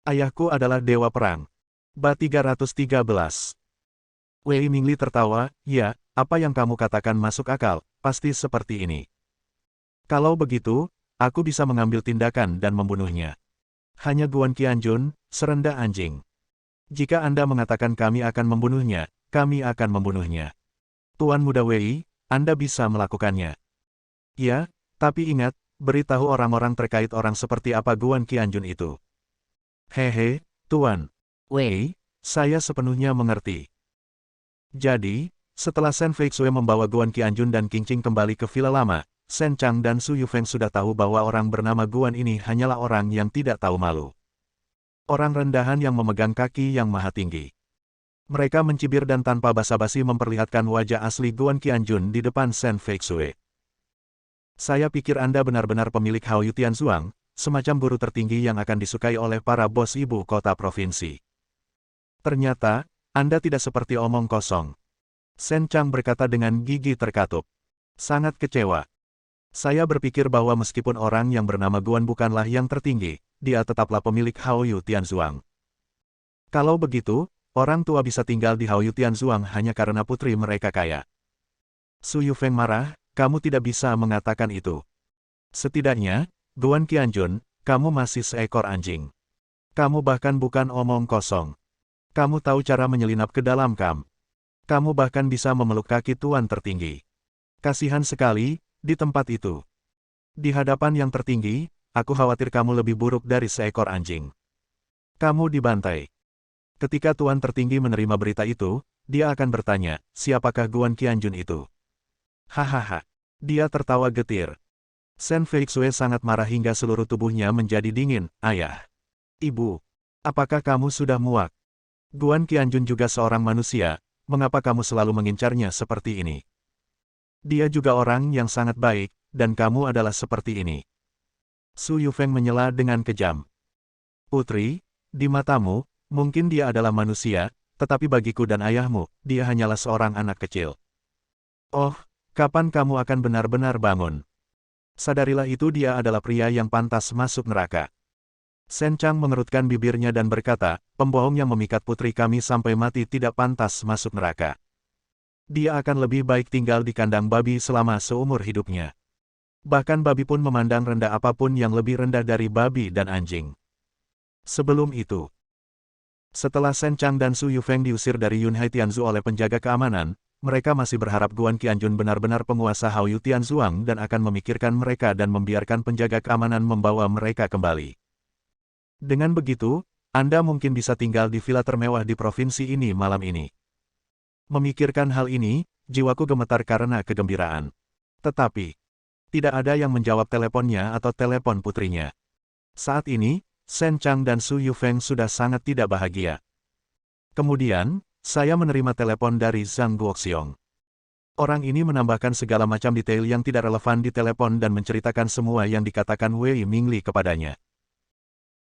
Ayahku adalah dewa perang. Ba 313. Wei Mingli tertawa, ya, apa yang kamu katakan masuk akal, pasti seperti ini. Kalau begitu, aku bisa mengambil tindakan dan membunuhnya. Hanya Guan Qianjun, serendah anjing. Jika Anda mengatakan kami akan membunuhnya, kami akan membunuhnya. Tuan Muda Wei, Anda bisa melakukannya. Ya, tapi ingat, beritahu orang-orang terkait orang seperti apa Guan Qianjun itu. Hehe, Tuan Wei, saya sepenuhnya mengerti. Jadi, setelah Shen Feixue membawa Guan Qianjun dan Qingqing kembali ke villa lama, Shen Chang dan Su Yufeng sudah tahu bahwa orang bernama Guan ini hanyalah orang yang tidak tahu malu. Orang rendahan yang memegang kaki yang maha tinggi. Mereka mencibir dan tanpa basa-basi memperlihatkan wajah asli Guan Qianjun di depan Shen Feixue. Saya pikir Anda benar-benar pemilik Hao Tianzuang, semacam guru tertinggi yang akan disukai oleh para bos ibu kota provinsi. Ternyata, Anda tidak seperti omong kosong. Shen Chang berkata dengan gigi terkatup. Sangat kecewa. Saya berpikir bahwa meskipun orang yang bernama Guan bukanlah yang tertinggi, dia tetaplah pemilik Hao Tianzuang. Kalau begitu, orang tua bisa tinggal di Hao Tianzuang hanya karena putri mereka kaya. Su Yufeng marah, kamu tidak bisa mengatakan itu. Setidaknya, Guan Qianjun, kamu masih seekor anjing. Kamu bahkan bukan omong kosong. Kamu tahu cara menyelinap ke dalam kamp. Kamu bahkan bisa memeluk kaki tuan tertinggi. Kasihan sekali, di tempat itu. Di hadapan yang tertinggi, aku khawatir kamu lebih buruk dari seekor anjing. Kamu dibantai. Ketika tuan tertinggi menerima berita itu, dia akan bertanya, siapakah Guan Qianjun itu? Hahaha. Dia tertawa getir. Shen Feixue sangat marah hingga seluruh tubuhnya menjadi dingin. Ayah. Ibu. Apakah kamu sudah muak? Guan Qianjun juga seorang manusia, mengapa kamu selalu mengincarnya seperti ini? Dia juga orang yang sangat baik, dan kamu adalah seperti ini. Su Yufeng menyela dengan kejam. Putri, di matamu, mungkin dia adalah manusia, tetapi bagiku dan ayahmu, dia hanyalah seorang anak kecil. Oh, kapan kamu akan benar-benar bangun? Sadarilah itu dia adalah pria yang pantas masuk neraka. Shen Chang mengerutkan bibirnya dan berkata, pembohong yang memikat putri kami sampai mati tidak pantas masuk neraka. Dia akan lebih baik tinggal di kandang babi selama seumur hidupnya. Bahkan babi pun memandang rendah apapun yang lebih rendah dari babi dan anjing. Sebelum itu, setelah Shen Chang dan Su Yufeng diusir dari Yunhai Tianzu oleh penjaga keamanan, mereka masih berharap Guan Qianjun benar-benar penguasa Hao Tianzuang dan akan memikirkan mereka dan membiarkan penjaga keamanan membawa mereka kembali. Dengan begitu, Anda mungkin bisa tinggal di villa termewah di provinsi ini malam ini. Memikirkan hal ini, jiwaku gemetar karena kegembiraan. Tetapi, tidak ada yang menjawab teleponnya atau telepon putrinya. Saat ini, Shen Chang dan Su Yufeng sudah sangat tidak bahagia. Kemudian, saya menerima telepon dari Zhang Guoxiong. Orang ini menambahkan segala macam detail yang tidak relevan di telepon dan menceritakan semua yang dikatakan Wei Mingli kepadanya.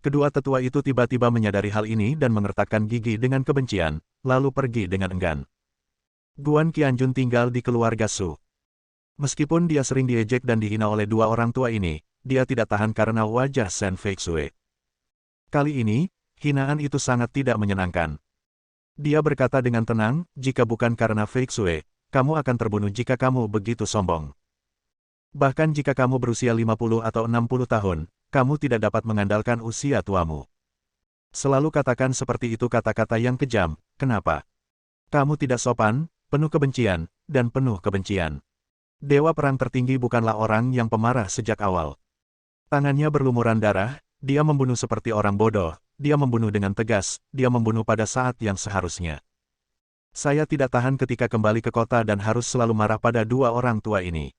Kedua tetua itu tiba-tiba menyadari hal ini dan mengertakkan gigi dengan kebencian, lalu pergi dengan enggan. Guan Qianjun tinggal di keluarga Su. Meskipun dia sering diejek dan dihina oleh dua orang tua ini, dia tidak tahan karena wajah Shen Feixue. Kali ini, hinaan itu sangat tidak menyenangkan. Dia berkata dengan tenang, jika bukan karena Feixue, kamu akan terbunuh jika kamu begitu sombong. Bahkan jika kamu berusia 50 atau 60 tahun, kamu tidak dapat mengandalkan usia tuamu. Selalu katakan seperti itu kata-kata yang kejam, kenapa? Kamu tidak sopan, penuh kebencian, dan penuh kebencian. Dewa perang tertinggi bukanlah orang yang pemarah sejak awal. Tangannya berlumuran darah, dia membunuh seperti orang bodoh, dia membunuh dengan tegas, dia membunuh pada saat yang seharusnya. Saya tidak tahan ketika kembali ke kota dan harus selalu marah pada dua orang tua ini.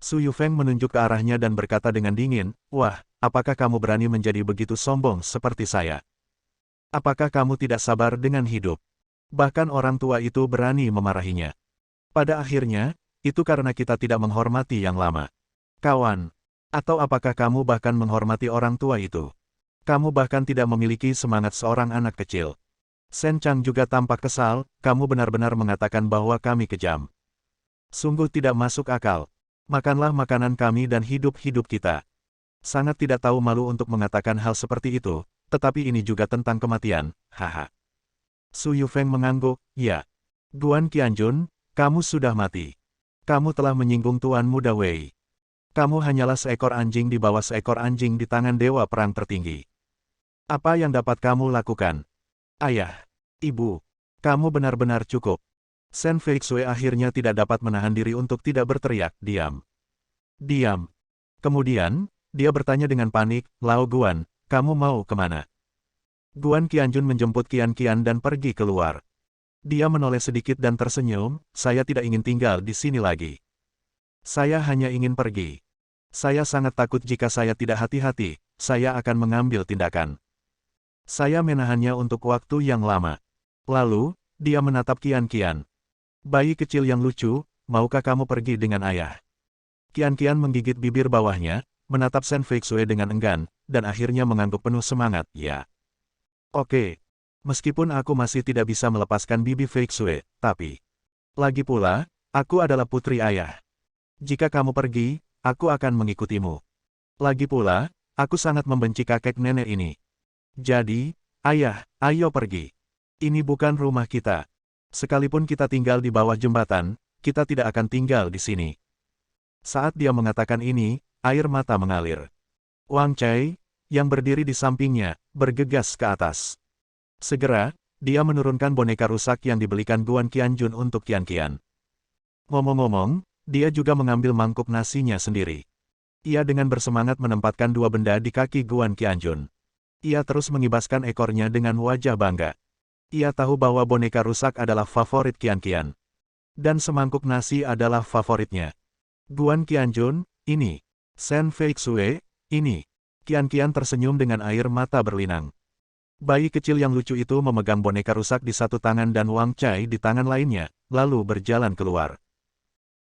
Su Yufeng menunjuk ke arahnya dan berkata dengan dingin, wah, apakah kamu berani menjadi begitu sombong seperti saya? Apakah kamu tidak sabar dengan hidup? Bahkan orang tua itu berani memarahinya. Pada akhirnya, itu karena kita tidak menghormati yang lama. Kawan. Atau apakah kamu bahkan menghormati orang tua itu? Kamu bahkan tidak memiliki semangat seorang anak kecil. Shen Chang juga tampak kesal, kamu benar-benar mengatakan bahwa kami kejam. Sungguh tidak masuk akal. Makanlah makanan kami dan hidup-hidup kita. Sangat tidak tahu malu untuk mengatakan hal seperti itu, tetapi ini juga tentang kematian, haha. Su Yufeng mengangguk, ya. Guan Qianjun, kamu sudah mati. Kamu telah menyinggung Tuan Muda Wei. Kamu hanyalah seekor anjing di bawah seekor anjing di tangan Dewa Perang tertinggi. Apa yang dapat kamu lakukan? Ayah, ibu, kamu benar-benar cukup. Shen Feixue akhirnya tidak dapat menahan diri untuk tidak berteriak, diam. Diam. Kemudian, dia bertanya dengan panik, Lao Guan, kamu mau kemana? Guan Qianjun menjemput Qian Qian dan pergi keluar. Dia menoleh sedikit dan tersenyum, saya tidak ingin tinggal di sini lagi. Saya hanya ingin pergi. Saya sangat takut jika saya tidak hati-hati, saya akan mengambil tindakan. Saya menahannya untuk waktu yang lama. Lalu, dia menatap Qian Qian. Bayi kecil yang lucu, maukah kamu pergi dengan ayah? Qian Qian menggigit bibir bawahnya, menatap Shen Feixue dengan enggan, dan akhirnya mengangguk penuh semangat, ya. Oke. Meskipun aku masih tidak bisa melepaskan Bibi Feixue, tapi... Lagi pula, aku adalah putri ayah. Jika kamu pergi, aku akan mengikutimu. Lagi pula, aku sangat membenci kakek nenek ini. Jadi, ayah, ayo pergi. Ini bukan rumah kita. Sekalipun kita tinggal di bawah jembatan, kita tidak akan tinggal di sini. Saat dia mengatakan ini, air mata mengalir. Wang Cai, yang berdiri di sampingnya, bergegas ke atas. Segera, dia menurunkan boneka rusak yang dibelikan Guan Qianjun untuk Qian Qian. Ngomong-ngomong, dia juga mengambil mangkuk nasinya sendiri. Ia dengan bersemangat menempatkan dua benda di kaki Guan Qianjun. Ia terus mengibaskan ekornya dengan wajah bangga. Ia tahu bahwa boneka rusak adalah favorit Qian Qian. Dan semangkuk nasi adalah favoritnya. Guan Qianjun, ini. Shen Feixue, ini. Qian Qian tersenyum dengan air mata berlinang. Bayi kecil yang lucu itu memegang boneka rusak di satu tangan dan Wang Cai di tangan lainnya, lalu berjalan keluar.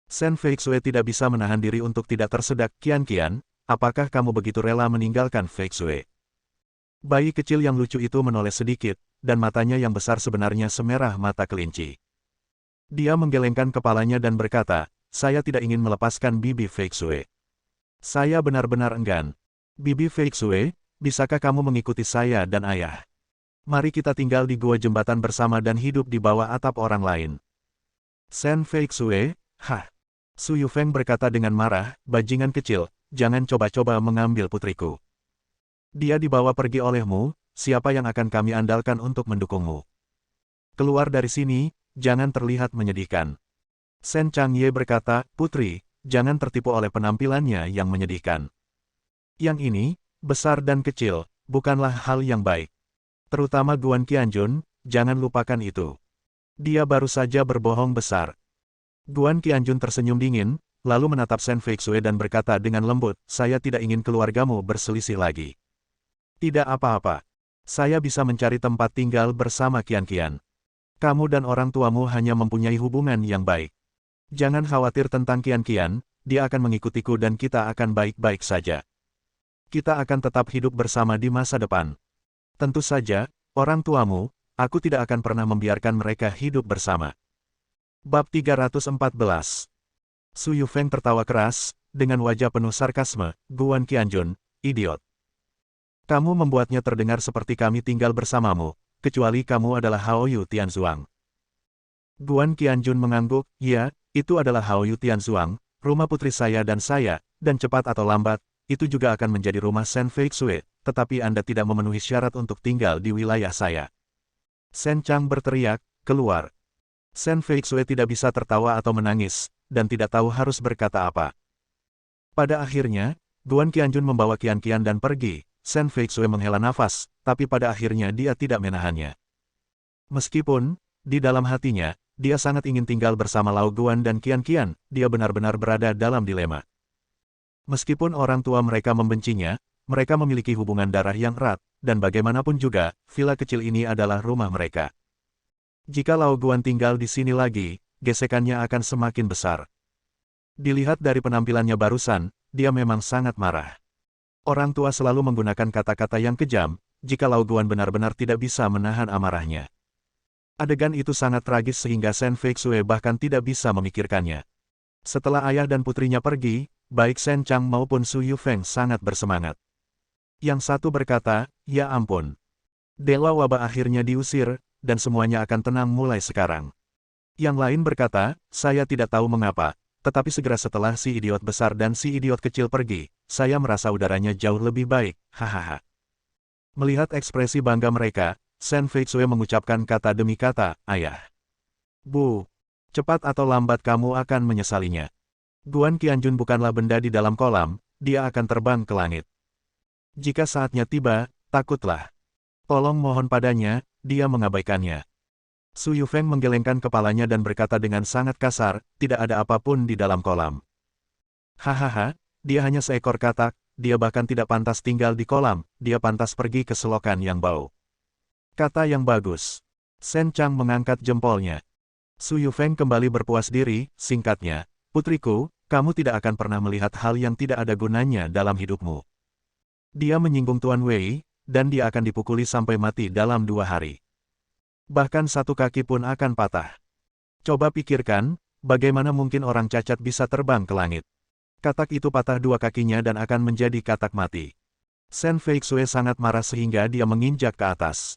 Shen Feixue tidak bisa menahan diri untuk tidak tersedak. Qian Qian, apakah kamu begitu rela meninggalkan Feixue? Bayi kecil yang lucu itu menoleh sedikit, dan matanya yang besar sebenarnya semerah mata kelinci. Dia menggelengkan kepalanya dan berkata, saya tidak ingin melepaskan Bibi Feixue. Saya benar-benar enggan. Bibi Feixue, bisakah kamu mengikuti saya dan ayah? Mari kita tinggal di gua jembatan bersama dan hidup di bawah atap orang lain. Shen Feixue, hah? Su Yufeng berkata dengan marah, bajingan kecil, jangan coba-coba mengambil putriku. Dia dibawa pergi olehmu, siapa yang akan kami andalkan untuk mendukungmu? Keluar dari sini, jangan terlihat menyedihkan. Shen Changye berkata, putri, jangan tertipu oleh penampilannya yang menyedihkan. Yang ini, besar dan kecil, bukanlah hal yang baik. Terutama Guan Qianjun, jangan lupakan itu. Dia baru saja berbohong besar. Guan Qianjun tersenyum dingin, lalu menatap Shen Feixue dan berkata dengan lembut, saya tidak ingin keluargamu berselisih lagi. Tidak apa-apa. Saya bisa mencari tempat tinggal bersama Qian Qian. Kamu dan orang tuamu hanya mempunyai hubungan yang baik. Jangan khawatir tentang Qian Qian, dia akan mengikutiku dan kita akan baik-baik saja. Kita akan tetap hidup bersama di masa depan. Tentu saja, orang tuamu, aku tidak akan pernah membiarkan mereka hidup bersama. Bab 314. Su Yufeng tertawa keras, dengan wajah penuh sarkasme, Guan Qianjun, idiot. Kamu membuatnya terdengar seperti kami tinggal bersamamu, kecuali kamu adalah Haoyu Tianzuang. Guan Qianjun mengangguk, ya, itu adalah Haoyu Tianzuang, rumah putri saya, dan cepat atau lambat, itu juga akan menjadi rumah Shen Feixue, tetapi Anda tidak memenuhi syarat untuk tinggal di wilayah saya. Shen Chang berteriak, keluar. Shen Feixue tidak bisa tertawa atau menangis, dan tidak tahu harus berkata apa. Pada akhirnya, Guan Qianjun membawa Qian Qian dan pergi. Shen Feixue menghela nafas, tapi pada akhirnya dia tidak menahannya. Meskipun, di dalam hatinya, dia sangat ingin tinggal bersama Lao Guan dan Qian Qian, dia benar-benar berada dalam dilema. Meskipun orang tua mereka membencinya, mereka memiliki hubungan darah yang erat, dan bagaimanapun juga, villa kecil ini adalah rumah mereka. Jika Lao Guan tinggal di sini lagi, gesekannya akan semakin besar. Dilihat dari penampilannya barusan, dia memang sangat marah. Orang tua selalu menggunakan kata-kata yang kejam, jika Lao Guan benar-benar tidak bisa menahan amarahnya. Adegan itu sangat tragis sehingga Shen Feixue bahkan tidak bisa memikirkannya. Setelah ayah dan putrinya pergi, baik Shen Chang maupun Su Yufeng sangat bersemangat. Yang satu berkata, ya ampun. Dewa wabah akhirnya diusir, dan semuanya akan tenang mulai sekarang. Yang lain berkata, saya tidak tahu mengapa, tetapi segera setelah si idiot besar dan si idiot kecil pergi, saya merasa udaranya jauh lebih baik, hahaha. Melihat ekspresi bangga mereka, Shen Feixue mengucapkan kata demi kata, ayah. Bu, cepat atau lambat kamu akan menyesalinya. Guan Qianjun bukanlah benda di dalam kolam, dia akan terbang ke langit. Jika saatnya tiba, takutlah. Tolong mohon padanya, dia mengabaikannya. Su Yufeng menggelengkan kepalanya dan berkata dengan sangat kasar, tidak ada apapun di dalam kolam. Hahaha, dia hanya seekor katak, dia bahkan tidak pantas tinggal di kolam, dia pantas pergi ke selokan yang bau. Kata yang bagus. Shen Chang mengangkat jempolnya. Su Yufeng kembali berpuas diri, singkatnya, putriku, kamu tidak akan pernah melihat hal yang tidak ada gunanya dalam hidupmu. Dia menyinggung Tuan Wei, dan dia akan dipukuli sampai mati dalam 2 hari. Bahkan satu kaki pun akan patah. Coba pikirkan, bagaimana mungkin orang cacat bisa terbang ke langit. Katak itu patah 2 kakinya dan akan menjadi katak mati. Shen Feixue sangat marah sehingga dia menginjak ke atas.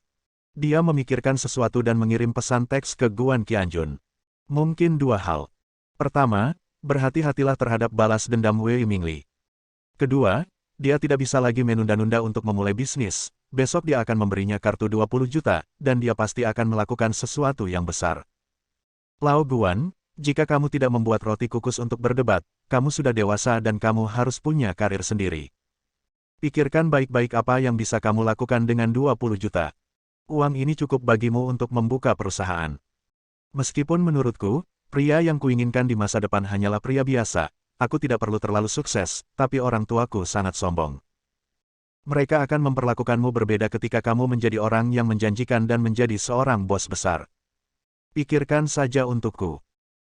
Dia memikirkan sesuatu dan mengirim pesan teks ke Guan Qianjun. Mungkin 2 hal. Pertama, berhati-hatilah terhadap balas dendam Wei Mingli. Kedua, dia tidak bisa lagi menunda-nunda untuk memulai bisnis. Besok dia akan memberinya kartu 20 juta, dan dia pasti akan melakukan sesuatu yang besar. Lao Guan, jika kamu tidak membuat roti kukus untuk berdebat, kamu sudah dewasa dan kamu harus punya karir sendiri. Pikirkan baik-baik apa yang bisa kamu lakukan dengan 20 juta. Uang ini cukup bagimu untuk membuka perusahaan. Meskipun menurutku, pria yang kuinginkan di masa depan hanyalah pria biasa, aku tidak perlu terlalu sukses, tapi orang tuaku sangat sombong. Mereka akan memperlakukanmu berbeda ketika kamu menjadi orang yang menjanjikan dan menjadi seorang bos besar. Pikirkan saja untukku.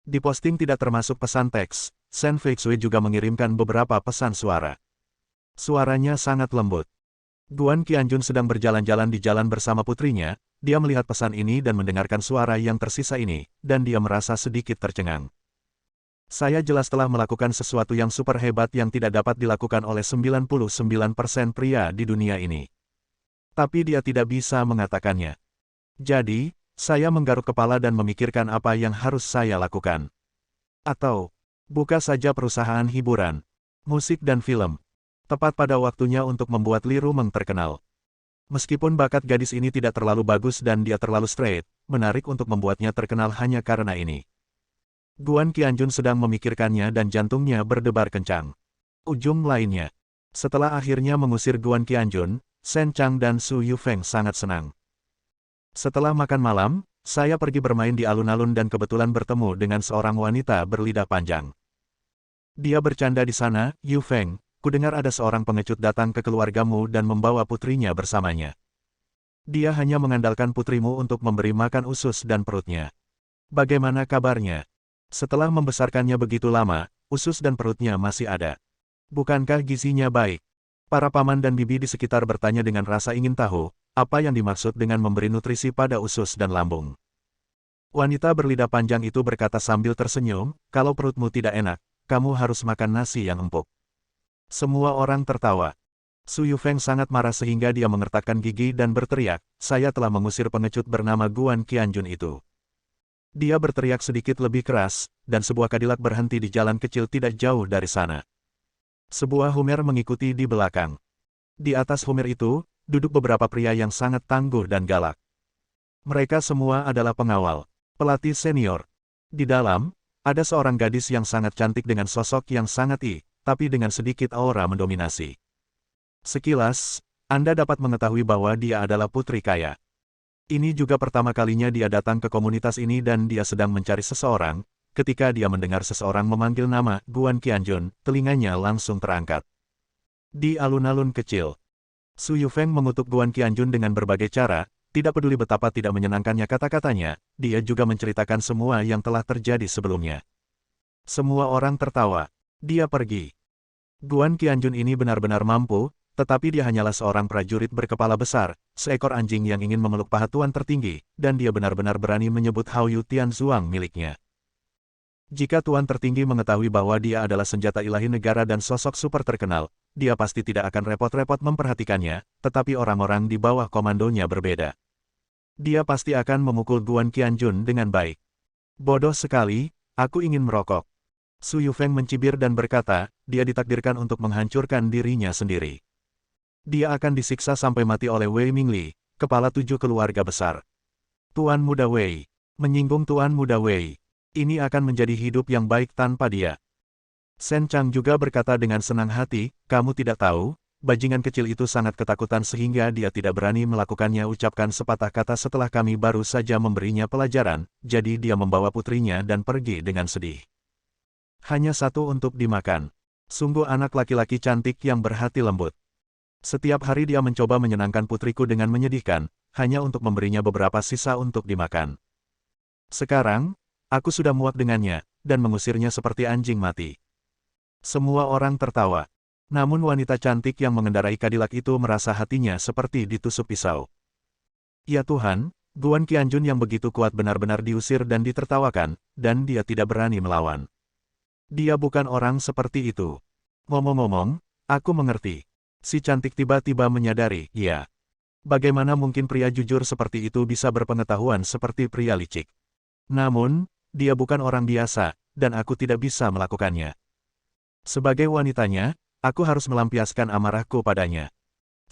Di posting tidak termasuk pesan teks, Shen Feixue juga mengirimkan beberapa pesan suara. Suaranya sangat lembut. Guan Qianjun sedang berjalan-jalan di jalan bersama putrinya, dia melihat pesan ini dan mendengarkan suara yang tersisa ini, dan dia merasa sedikit tercengang. Saya jelas telah melakukan sesuatu yang super hebat yang tidak dapat dilakukan oleh 99% pria di dunia ini. Tapi dia tidak bisa mengatakannya. Jadi, saya menggaruk kepala dan memikirkan apa yang harus saya lakukan. Atau, buka saja perusahaan hiburan, musik dan film. Tepat pada waktunya untuk membuat Li Rumeng terkenal. Meskipun bakat gadis ini tidak terlalu bagus dan dia terlalu straight, menarik untuk membuatnya terkenal hanya karena ini. Guan Qianjun sedang memikirkannya dan jantungnya berdebar kencang. Ujung lainnya. Setelah akhirnya mengusir Guan Qianjun, Shen Chang dan Su Yufeng sangat senang. Setelah makan malam, saya pergi bermain di alun-alun dan kebetulan bertemu dengan seorang wanita berlidah panjang. Dia bercanda di sana, Yufeng, kudengar ada seorang pengecut datang ke keluargamu dan membawa putrinya bersamanya. Dia hanya mengandalkan putrimu untuk memberi makan usus dan perutnya. Bagaimana kabarnya? Setelah membesarkannya begitu lama, usus dan perutnya masih ada. Bukankah gizinya baik? Para paman dan bibi di sekitar bertanya dengan rasa ingin tahu, apa yang dimaksud dengan memberi nutrisi pada usus dan lambung. Wanita berlidah panjang itu berkata sambil tersenyum, kalau perutmu tidak enak, kamu harus makan nasi yang empuk. Semua orang tertawa. Su Yufeng sangat marah sehingga dia mengertakkan gigi dan berteriak, saya telah mengusir pengecut bernama Guan Qianjun itu. Dia berteriak sedikit lebih keras, dan sebuah Cadillac berhenti di jalan kecil tidak jauh dari sana. Sebuah Hummer mengikuti di belakang. Di atas Hummer itu, duduk beberapa pria yang sangat tangguh dan galak. Mereka semua adalah pengawal, pelatih senior. Di dalam, ada seorang gadis yang sangat cantik dengan sosok yang sangat tapi dengan sedikit aura mendominasi. Sekilas, Anda dapat mengetahui bahwa dia adalah putri kaya. Ini juga pertama kalinya dia datang ke komunitas ini dan dia sedang mencari seseorang. Ketika dia mendengar seseorang memanggil nama Guan Qianjun, telinganya langsung terangkat. Di alun-alun kecil, Su Yufeng mengutuk Guan Qianjun dengan berbagai cara, tidak peduli betapa tidak menyenangkannya kata-katanya, dia juga menceritakan semua yang telah terjadi sebelumnya. Semua orang tertawa. Dia pergi. Guan Qianjun ini benar-benar mampu, tetapi dia hanyalah seorang prajurit berkepala besar, seekor anjing yang ingin memeluk paha tuan tertinggi, dan dia benar-benar berani menyebut Hao Yu Tianzuang miliknya. Jika Tuan tertinggi mengetahui bahwa dia adalah senjata ilahi negara dan sosok super terkenal, dia pasti tidak akan repot-repot memperhatikannya, tetapi orang-orang di bawah komandonya berbeda. Dia pasti akan memukul Guan Qianjun dengan baik. Bodoh sekali, aku ingin merokok. Su Yufeng mencibir dan berkata, dia ditakdirkan untuk menghancurkan dirinya sendiri. Dia akan disiksa sampai mati oleh Wei Mingli, kepala 7 keluarga besar. Tuan Muda Wei. Menyinggung Tuan Muda Wei. Ini akan menjadi hidup yang baik tanpa dia. Shen Chang juga berkata dengan senang hati, kamu tidak tahu, bajingan kecil itu sangat ketakutan sehingga dia tidak berani melakukannya, ucapkan sepatah kata setelah kami baru saja memberinya pelajaran, jadi dia membawa putrinya dan pergi dengan sedih. Hanya satu untuk dimakan. Sungguh anak laki-laki cantik yang berhati lembut. Setiap hari dia mencoba menyenangkan putriku dengan menyedihkan, hanya untuk memberinya beberapa sisa untuk dimakan. Sekarang, aku sudah muak dengannya, dan mengusirnya seperti anjing mati. Semua orang tertawa. Namun wanita cantik yang mengendarai Cadillac itu merasa hatinya seperti ditusuk pisau. Ya Tuhan, Guan Qianjun yang begitu kuat benar-benar diusir dan ditertawakan, dan dia tidak berani melawan. Dia bukan orang seperti itu. Ngomong-ngomong, aku mengerti. Si cantik tiba-tiba menyadari, ya. Bagaimana mungkin pria jujur seperti itu bisa berpengetahuan seperti pria licik? Namun, dia bukan orang biasa, dan aku tidak bisa melakukannya. Sebagai wanitanya, aku harus melampiaskan amarahku padanya.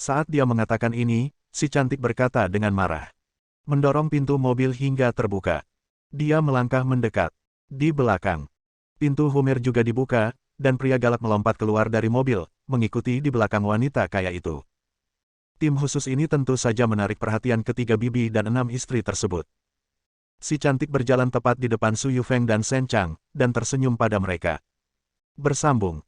Saat dia mengatakan ini, si cantik berkata dengan marah. Mendorong pintu mobil hingga terbuka. Dia melangkah mendekat. Di belakang. Pintu Hummer juga dibuka, dan pria galak melompat keluar dari mobil, mengikuti di belakang wanita kaya itu. Tim khusus ini tentu saja menarik perhatian ketiga bibi dan 6 istri tersebut. Si cantik berjalan tepat di depan Su Yufeng dan Shen Chang, dan tersenyum pada mereka. Bersambung.